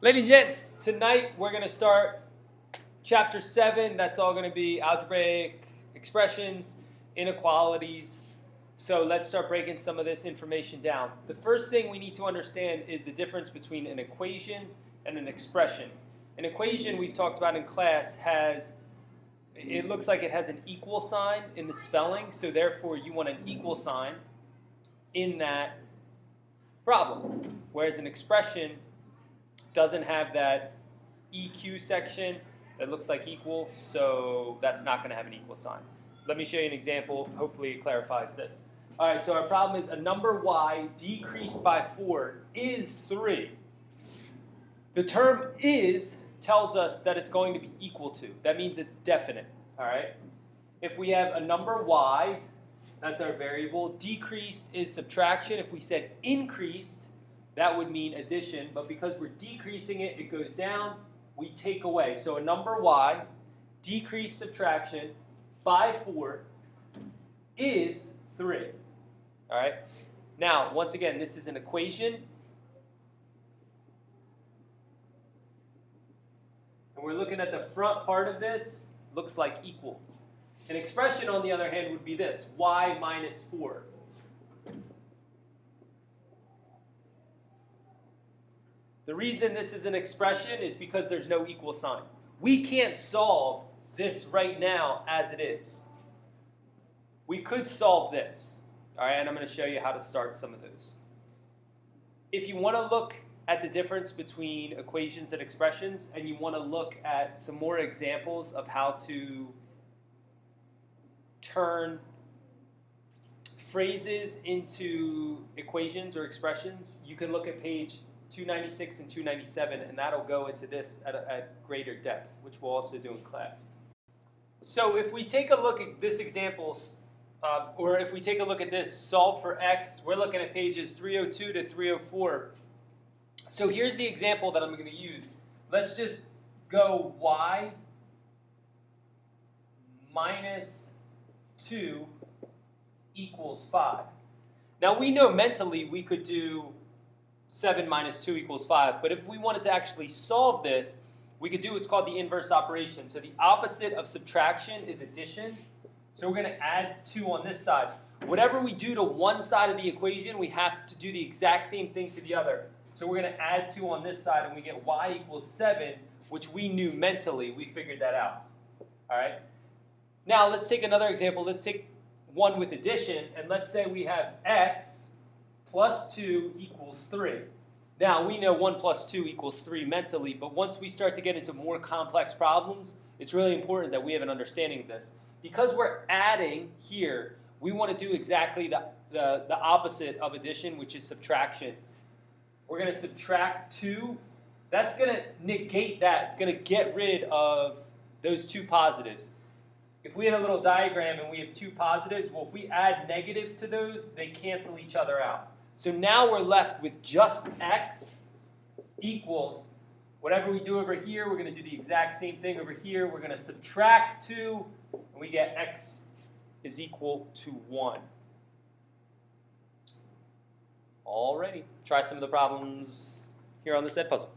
Ladies and gents, tonight we're going to start chapter 7. That's all going to be algebraic expressions, inequalities. So let's start breaking some of this information down. The first thing we need to understand is the difference between an equation and an expression. An equation we've talked about in class it looks like it has an equal sign in the spelling, so therefore you want an equal sign in that problem. Whereas an expression doesn't have that EQ section that looks like equal, so that's not going to have an equal sign. Let me show you an example. Hopefully it clarifies this. All right, so our problem is a number y decreased by 4 is 3. The term is tells us that it's going to be equal to. That means it's definite. All right. If we have a number y, that's our variable. Decreased is subtraction. If we said increased, that would mean addition, but because we're decreasing it, it goes down, we take away. So a number y, decreased subtraction, by 4 is 3. All right? Now, once again, this is an equation. And we're looking at the front part of this, looks like equal. An expression, on the other hand, would be this, y minus 4. The reason this is an expression is because there's no equal sign. We can't solve this right now as it is. We could solve this, all right, and I'm going to show you how to start some of those. If you want to look at the difference between equations and expressions, and you want to look at some more examples of how to turn phrases into equations or expressions, you can look at page 296 and 297, and that'll go into this at greater depth, which we'll also do in class. So if we take a look at this example, or if we take a look at this, solve for x, we're looking at pages 302 to 304. So here's the example that I'm going to use. Let's just go y minus 2 equals 5. Now we know mentally we could do 7 minus 2 equals 5. But if we wanted to actually solve this, we could do what's called the inverse operation. So the opposite of subtraction is addition. So we're going to add 2 on this side. Whatever we do to one side of the equation, we have to do the exact same thing to the other. So we're going to add 2 on this side, and we get y equals 7, which we knew mentally. We figured that out. All right. Now let's take another example. Let's take one with addition, and let's say we have x plus 2 equals 3. Now, we know 1 plus 2 equals 3 mentally, but once we start to get into more complex problems, it's really important that we have an understanding of this. Because we're adding here, we want to do exactly the opposite of addition, which is subtraction. We're going to subtract 2. That's going to negate that. It's going to get rid of those 2 positives. If we had a little diagram and we have 2 positives, well, if we add negatives to those, they cancel each other out. So now we're left with just x equals whatever we do over here. We're going to do the exact same thing over here. We're going to subtract 2, and we get x is equal to 1. Alrighty, try some of the problems here on this Edpuzzle.